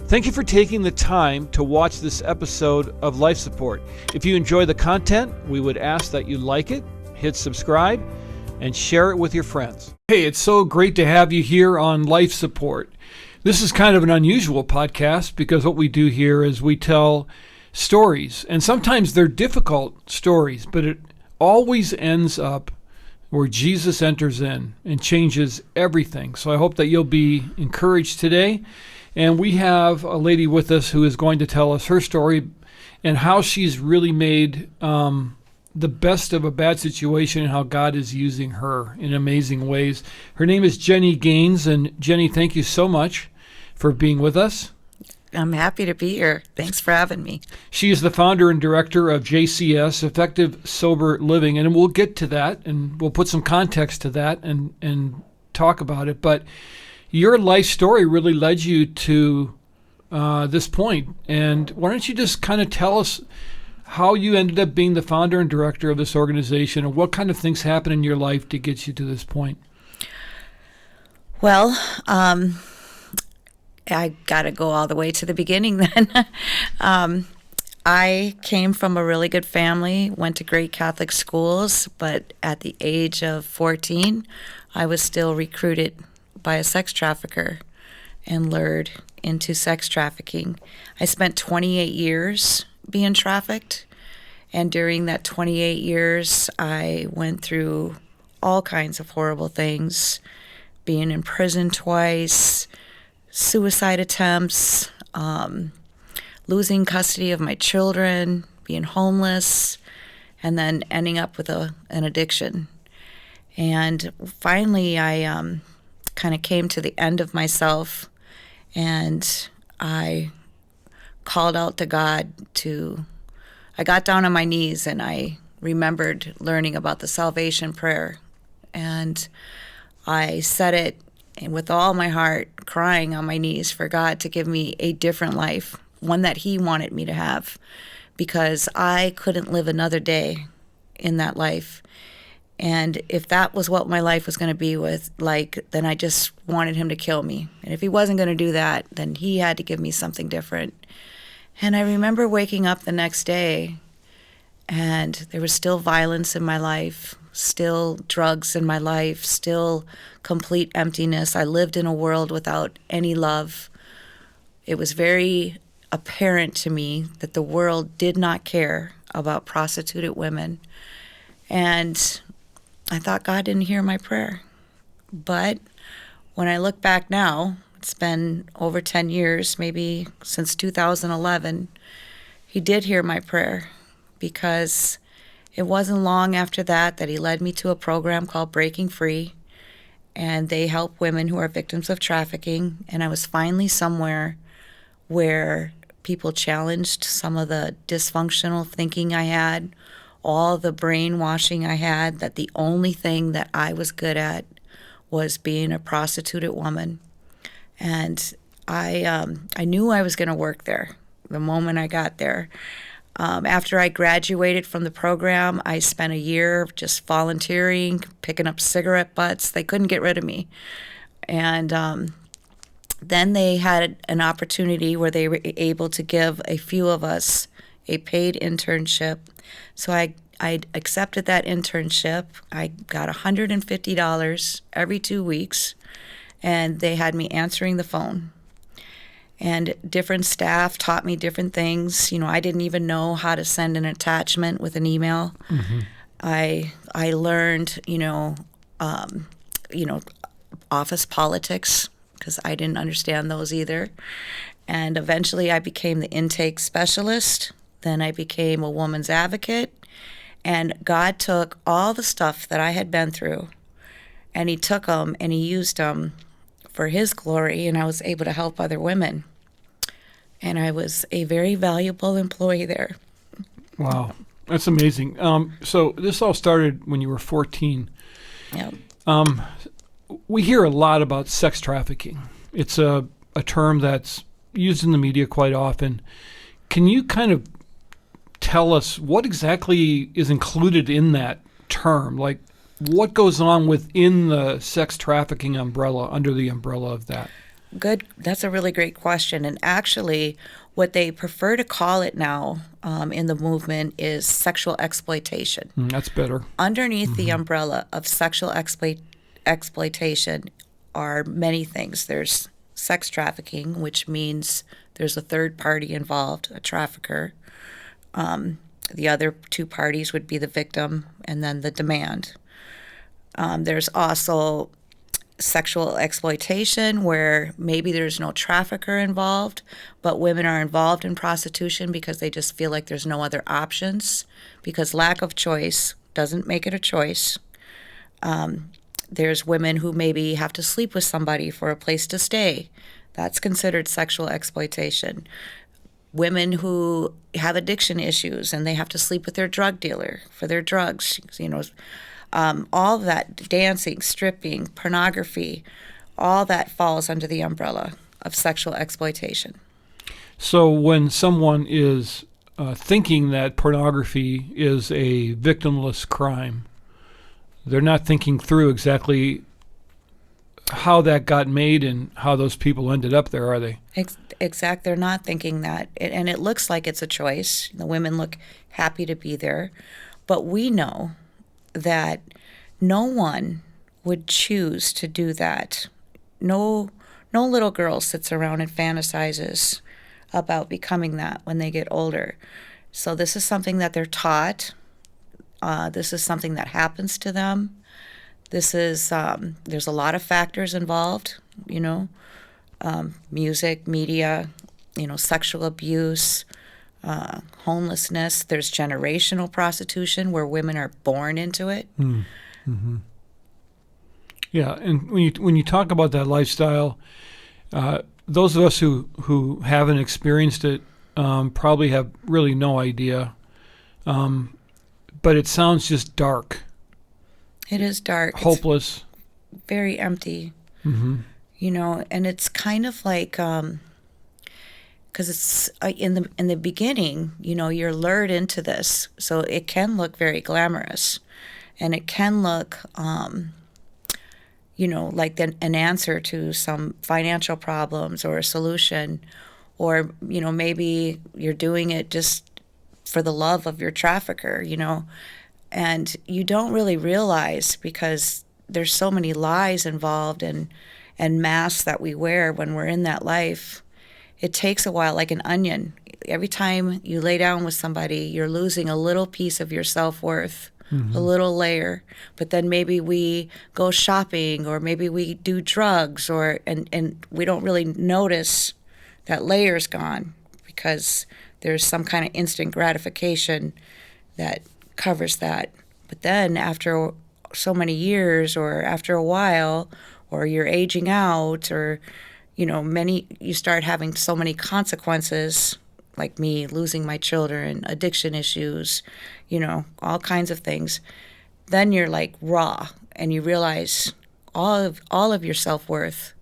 Thank you for taking the time to watch this episode of Life Support. If you enjoy the content, we would ask that you like it, hit subscribe, and share it with your friends. Hey, it's so great to have you here on Life Support. This is kind of an unusual podcast because what we do here is we tell stories, and sometimes they're difficult stories, but it always ends up where Jesus enters in and changes everything. So I hope that you'll be encouraged today. And we have a lady with us who is going to tell us her story and how she's really made the best of a bad situation and how God is using her in amazing ways. Her name is Jenny Gaines. And Jenny, thank you so much for being with us. I'm happy to be here. Thanks for having me. She is the founder and director of JCS, Effective Sober Living. And we'll get to that and we'll put some context to that and talk about it. But your life story really led you to this point. And why don't you just kind of tell us how you ended up being the founder and director of this organization and what kind of things happened in your life to get you to this point? Well, I got to go all the way to the beginning then. I came from a really good family, went to great Catholic schools, but at the age of 14, I was still recruited by a sex trafficker and lured into sex trafficking. I spent 28 years being trafficked, and during that 28 years, I went through all kinds of horrible things, being in prison twice, suicide attempts, losing custody of my children, being homeless, and then ending up with an addiction. And finally, I kind of came to the end of myself, and I called out to God I got down on my knees and I remembered learning about the salvation prayer, and I said it with all my heart, crying on my knees for God to give me a different life, one that He wanted me to have, because I couldn't live another day in that life. And if that was what my life was going to be then I just wanted Him to kill me. And if He wasn't going to do that, then He had to give me something different. And I remember waking up the next day, and there was still violence in my life, still drugs in my life, still complete emptiness. I lived in a world without any love. It was very apparent to me that the world did not care about prostituted women. And I thought God didn't hear my prayer. But when I look back now, it's been over 10 years, maybe since 2011, He did hear my prayer, because it wasn't long after that He led me to a program called Breaking Free, and they help women who are victims of trafficking. And I was finally somewhere where people challenged some of the dysfunctional thinking I had, all the brainwashing I had, that the only thing that I was good at was being a prostituted woman. And I knew I was going to work there the moment I got there. After I graduated from the program, I spent a year just volunteering, picking up cigarette butts. They couldn't get rid of me. And then they had an opportunity where they were able to give a few of us a paid internship. So I accepted that internship. I got $150 every 2 weeks, and they had me answering the phone. And different staff taught me different things. I didn't even know how to send an attachment with an email. Mm-hmm. I learned, office politics, because I didn't understand those either. And eventually I became the intake specialist. Then I became a woman's advocate. And God took all the stuff that I had been through, and He took them and He used them for His glory, and I was able to help other women. And I was a very valuable employee there. Wow. That's amazing. So this all started when you were 14. Yep. We hear a lot about sex trafficking. It's a term that's used in the media quite often. Can you kind of tell us what exactly is included in that term? Like, what goes on within the sex trafficking umbrella, under the umbrella of that? Good. That's a really great question. And actually, what they prefer to call it now in the movement is sexual exploitation. That's better. Underneath the umbrella of sexual exploitation are many things. There's sex trafficking, which means there's a third party involved, a trafficker. The other two parties would be the victim and then the demand. There's also sexual exploitation, where maybe there's no trafficker involved, but women are involved in prostitution because they just feel like there's no other options, because lack of choice doesn't make it a choice. There's women who maybe have to sleep with somebody for a place to stay. That's considered sexual exploitation. Women who have addiction issues and they have to sleep with their drug dealer for their drugs, all of that, dancing, stripping, pornography, all that falls under the umbrella of sexual exploitation. So when someone is thinking that pornography is a victimless crime, they're not thinking through exactly how that got made and how those people ended up there, are they? Exact. They're not thinking that. And it looks like it's a choice. The women look happy to be there. But we know that no one would choose to do that. No little girl sits around and fantasizes about becoming that when they get older. So this is something that they're taught. This is something that happens to them. This is there's a lot of factors involved, music, media, sexual abuse, homelessness. There's generational prostitution where women are born into it. Mm-hmm. Yeah, and when you talk about that lifestyle, those of us who haven't experienced it probably have really no idea. But it sounds just dark. It is dark. Hopeless. It's very empty. Mm-hmm. And it's kind of like, because it's in the beginning, you're lured into this, so it can look very glamorous, and it can look, like an answer to some financial problems or a solution, or maybe you're doing it just for the love of your trafficker, and you don't really realize, because there's so many lies involved and masks that we wear when we're in that life. It takes a while, like an onion. Every time you lay down with somebody, you're losing a little piece of your self-worth, a little layer. But then maybe we go shopping, or maybe we do drugs, and we don't really notice that layer's gone, because there's some kind of instant gratification that covers that. But then after so many years, or after a while, or you're aging out, or you start having so many consequences, like me losing my children, addiction issues, all kinds of things. Then you're like raw, and you realize all of your self-worth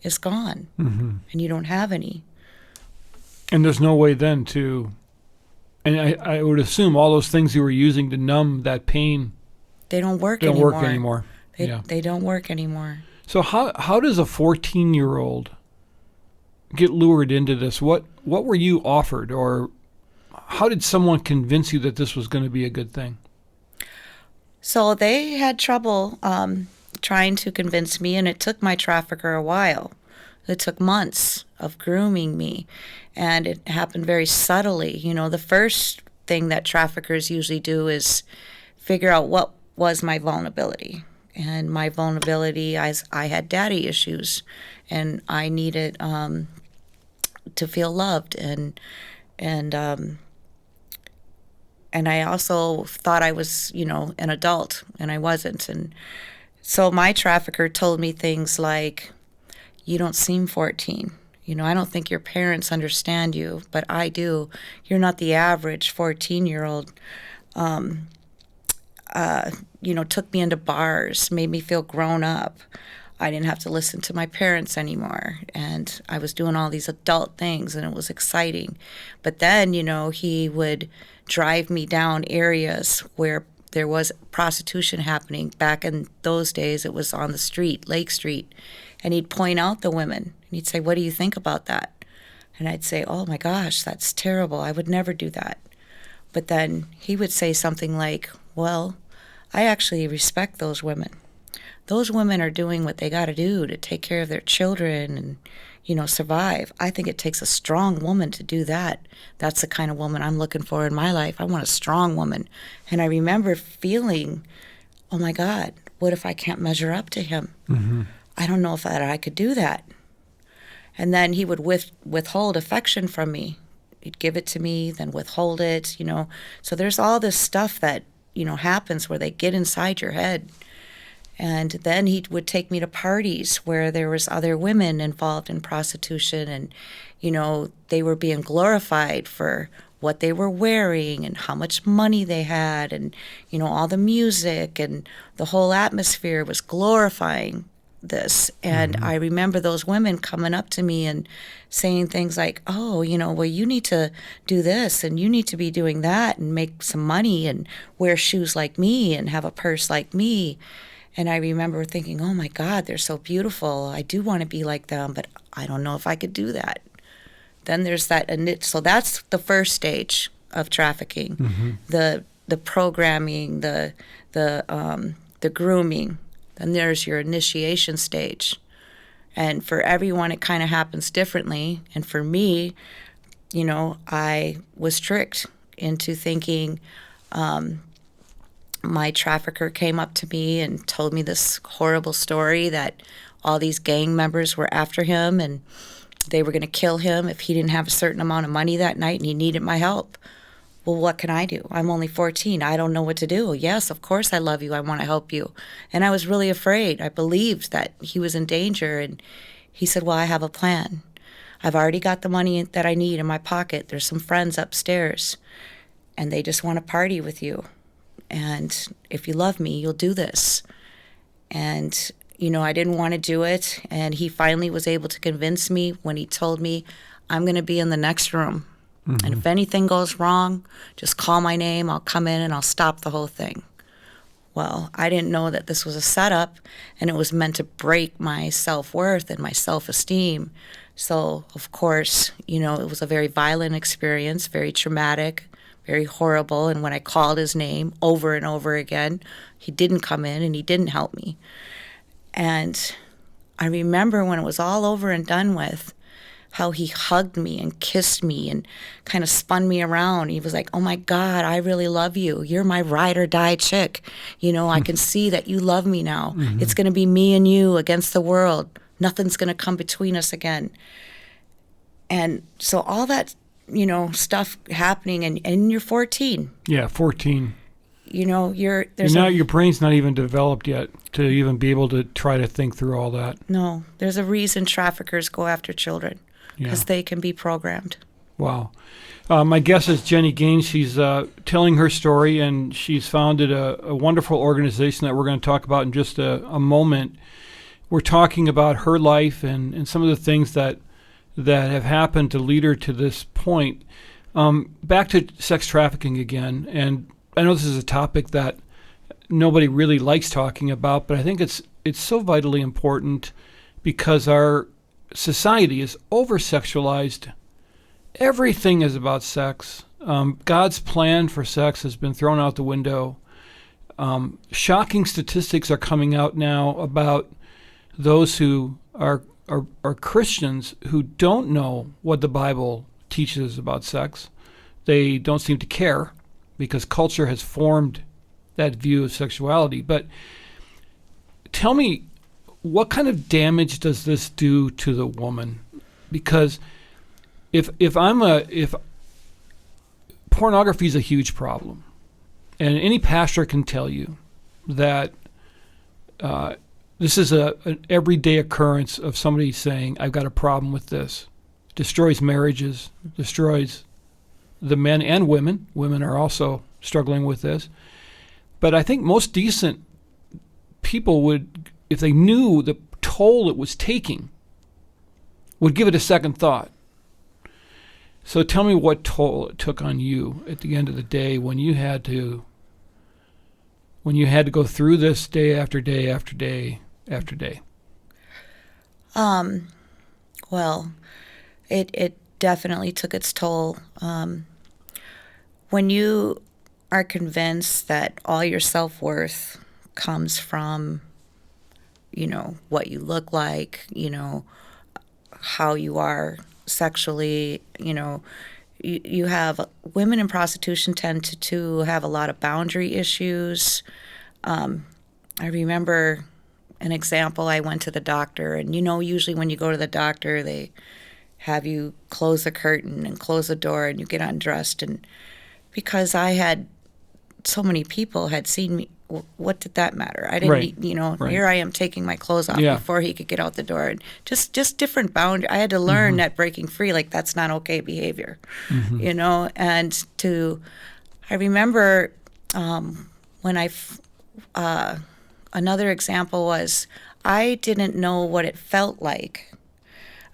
is gone, and you don't have any. And there's no way then to, and I would assume all those things you were using to numb that pain, they don't work anymore. They don't work anymore. So how does a 14-year-old get lured into this? What were you offered, or how did someone convince you that this was going to be a good thing? So they had trouble trying to convince me, and it took my trafficker a while. It took months of grooming me, and it happened very subtly. The first thing that traffickers usually do is figure out what was my vulnerability. And my vulnerability, I had daddy issues, and I needed to feel loved, and I also thought I was, an adult, and I wasn't. And so my trafficker told me things like, "You don't seem 14. I don't think your parents understand you, but I do. You're not the average 14-year-old." Took me into bars, made me feel grown up. I didn't have to listen to my parents anymore, and I was doing all these adult things, and it was exciting. But then, he would drive me down areas where there was prostitution happening. Back in those days, it was on the street, Lake Street, and he'd point out the women, And he'd say, what do you think about that? And I'd say, oh my gosh, that's terrible. I would never do that. But then he would say something like, well, I actually respect those women. Those women are doing what they got to do to take care of their children and, survive. I think it takes a strong woman to do that. That's the kind of woman I'm looking for in my life. I want a strong woman. And I remember feeling, oh my God, what if I can't measure up to him? Mm-hmm. I don't know if I could do that. And then he would withhold affection from me. He'd give it to me, then withhold it, So there's all this stuff that, happens where they get inside your head. And then he would take me to parties where there was other women involved in prostitution and, they were being glorified for what they were wearing and how much money they had and, all the music and the whole atmosphere was glorifying this. And I remember those women coming up to me and saying things like, oh, well, you need to do this and you need to be doing that and make some money and wear shoes like me and have a purse like me. And I remember thinking, oh my God, they're so beautiful. I do want to be like them, but I don't know if I could do that. Then there's that, so that's the first stage of trafficking, the programming, the grooming. Then there's your initiation stage. And for everyone, it kind of happens differently. And for me, I was tricked into thinking my trafficker came up to me and told me this horrible story that all these gang members were after him and they were going to kill him if he didn't have a certain amount of money that night and he needed my help. Well, what can I do? I'm only 14. I don't know what to do. Yes, of course I love you. I want to help you. And I was really afraid. I believed that he was in danger. And he said, well, I have a plan. I've already got the money that I need in my pocket. There's some friends upstairs, and they just want to party with you. And if you love me, you'll do this. And, I didn't want to do it. And he finally was able to convince me when he told me, I'm going to be in the next room. And if anything goes wrong, just call my name. I'll come in and I'll stop the whole thing. Well, I didn't know that this was a setup and it was meant to break my self-worth and my self-esteem. So, of course, it was a very violent experience, very traumatic, very horrible. And when I called his name over and over again, he didn't come in and he didn't help me. And I remember when it was all over and done with, how he hugged me and kissed me and kind of spun me around. He was like, oh my God, I really love you. You're my ride or die chick. I can see that you love me now. It's going to be me and you against the world. Nothing's going to come between us again. And so all that, stuff happening and you're 14. Yeah, 14. Your brain's not even developed yet to even be able to try to think through all that. No, there's a reason traffickers go after children. Because they can be programmed. Wow. My guest is Jenny Gaines. She's telling her story, and she's founded a wonderful organization that we're going to talk about in just a moment. We're talking about her life and some of the things that have happened to lead her to this point. Back to sex trafficking again, and I know this is a topic that nobody really likes talking about, but I think it's so vitally important because our society is over-sexualized. Everything is about sex. God's plan for sex has been thrown out the window. Shocking statistics are coming out now about those who are Christians who don't know what the Bible teaches about sex. They don't seem to care because culture has formed that view of sexuality. But tell me, what kind of damage does this do to the woman? Because if pornography is a huge problem, and any pastor can tell you that this is an everyday occurrence of somebody saying, I've got a problem with this. Destroys marriages, destroys the men and women. Women are also struggling with this. But I think most decent people would, if they knew the toll it was taking, would give it a second thought. So tell me what toll it took on you at the end of the day when you had to go through this day after day after day after day. Well, it definitely took its toll. When you are convinced that all your self-worth comes from, what you look like, how you are sexually, you have women in prostitution tend to have a lot of boundary issues. I remember an example. I went to the doctor, and usually when you go to the doctor, they have you close the curtain and close the door, and you get undressed. And because so many people had seen me, what did that matter? I didn't, Right. Right. Here I am taking my clothes off Yeah. before he could get out the door. And just different boundaries. I had to learn that breaking free, like that's not okay behavior, and I remember when another example was I didn't know what it felt like.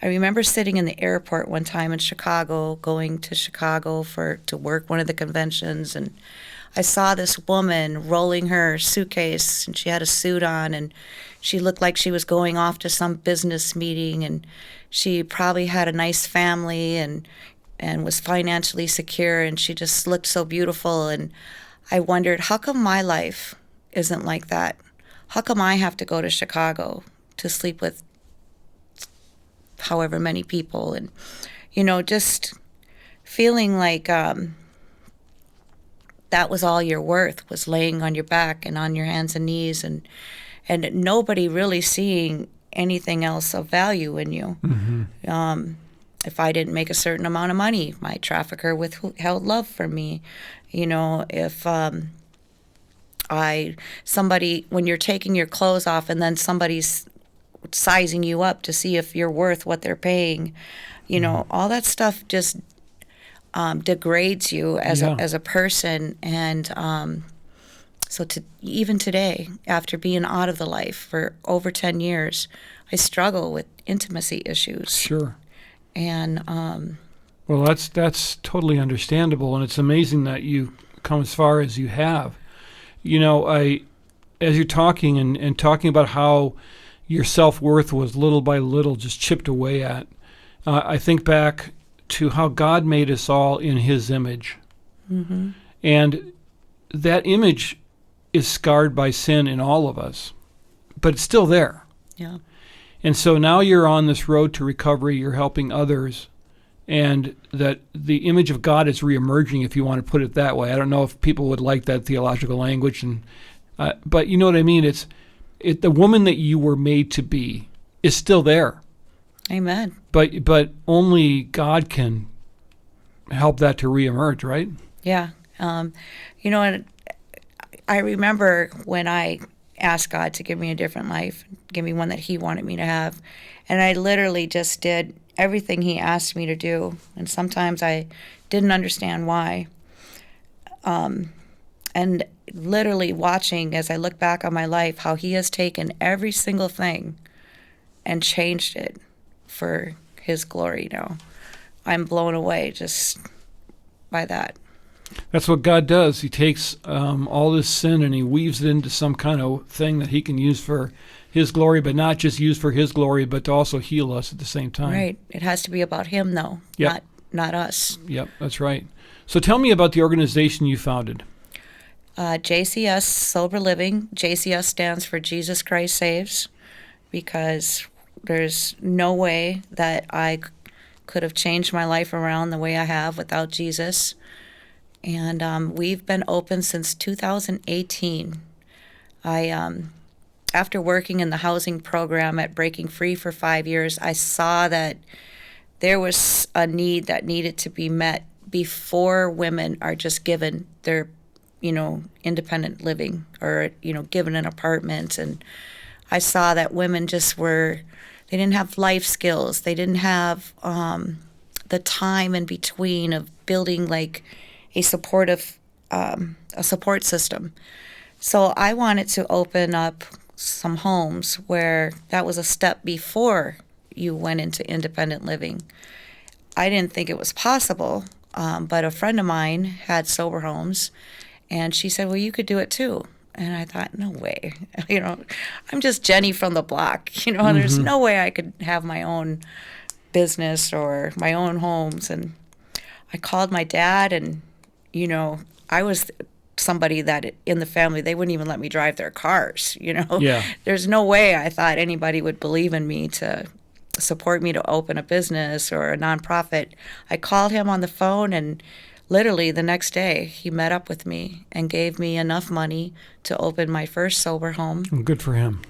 I remember sitting in the airport one time in Chicago, going to Chicago to work one of the conventions, and I saw this woman rolling her suitcase, and she had a suit on, and she looked like she was going off to some business meeting, and she probably had a nice family and was financially secure, and she just looked so beautiful. And I wondered, how come my life isn't like that? How come I have to go to Chicago to sleep with however many people? And, just feeling like that was all your worth, was laying on your back and on your hands and knees, and nobody really seeing anything else of value in you. If I didn't make a certain amount of money, my trafficker withheld love from me. If when you're taking your clothes off and then somebody's sizing you up to see if you're worth what they're paying, all that stuff just degrades you as a person. And so even today, after being out of the life for over 10 years, I struggle with intimacy issues. Sure. And well, that's totally understandable, and it's amazing that you come as far as you have. As you're talking and talking about how your self-worth was little by little just chipped away at, I think back to how God made us all in His image. And that image is scarred by sin in all of us, but it's still there. Yeah. And so now you're on this road to recovery, you're helping others, and that the image of God is reemerging, if you want to put it that way. I don't know if people would like that theological language, but you know what I mean? The woman that you were made to be is still there. Amen. But only God can help that to reemerge, right? Yeah. And I remember when I asked God to give me a different life, give me one that He wanted me to have, and I literally just did everything He asked me to do, and sometimes I didn't understand why. And literally watching, as I look back on my life, how He has taken every single thing and changed it for His glory now. I'm blown away just by that. That's what God does. He takes all this sin and He weaves it into some kind of thing that He can use for His glory, but not just use for His glory, but to also heal us at the same time. Right. It has to be about Him, though, not us. Yep, that's right. So tell me about the organization you founded. JCS Sober Living. JCS stands for Jesus Christ Saves, because there's no way that I could have changed my life around the way I have without Jesus. And we've been open since 2018. After working in the housing program at Breaking Free for 5 years, I saw that there was a need that needed to be met before women are just given their, independent living or, given an apartment. And I saw that women they didn't have life skills. They didn't have the time in between of building like a support system. So I wanted to open up some homes where that was a step before you went into independent living. I didn't think it was possible, but a friend of mine had sober homes, and she said, well, you could do it too. And I thought, no way. I'm just Jenny from the block. There's no way I could have my own business or my own homes. And I called my dad, and, I was somebody that in the family, they wouldn't even let me drive their cars, Yeah. There's no way I thought anybody would believe in me to support me to open a business or a nonprofit. I called him on the phone, and literally the next day he met up with me and gave me enough money to open my first sober home. Well, good for him.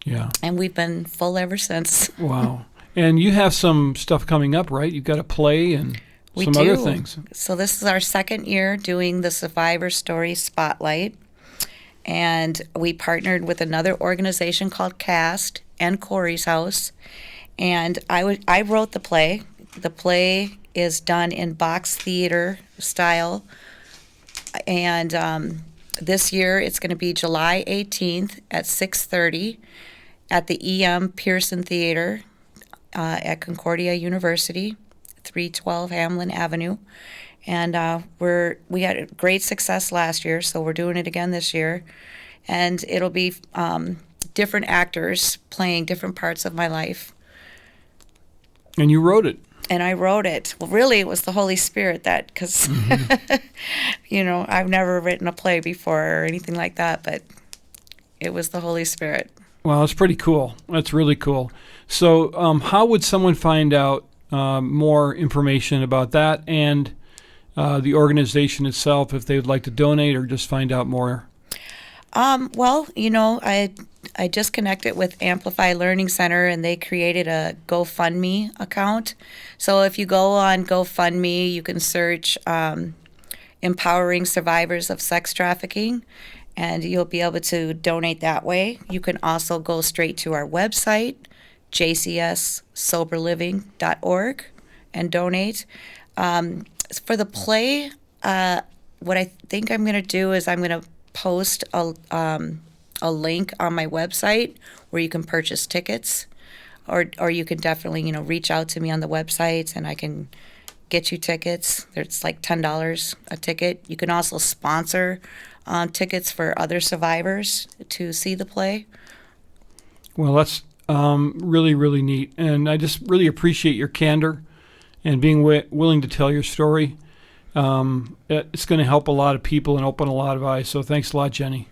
Yeah. And we've been full ever since. Wow. And you have some stuff coming up, right? You've got a play and some other things. So this is our second year doing the Survivor Story Spotlight. And we partnered with another organization called CAST and Corey's House. And I wrote the play. The play is done in box theater style. And this year it's going to be July 18th at 6:30 at the E.M. Pearson Theater at Concordia University, 312 Hamlin Avenue. And we had great success last year, so we're doing it again this year. And it'll be different actors playing different parts of my life. And you wrote it. And I wrote it. Well, really, it was the Holy Spirit because, I've never written a play before or anything like that, but it was the Holy Spirit. Well, that's pretty cool. That's really cool. So how would someone find out more information about that and the organization itself if they would like to donate or just find out more? Well, I just connected with Amplify Learning Center, and they created a GoFundMe account. So if you go on GoFundMe, you can search Empowering Survivors of Sex Trafficking, and you'll be able to donate that way. You can also go straight to our website, jcssoberliving.org, and donate. For the play, what I think I'm going to do is I'm going to post a link on my website where you can purchase tickets, or you can definitely reach out to me on the website and I can get you tickets. It's like $10 a ticket. You can also sponsor tickets for other survivors to see the play. Well, that's really, really neat, and I just really appreciate your candor and being willing to tell your story. It's going to help a lot of people and open a lot of eyes. So thanks a lot, Jenny.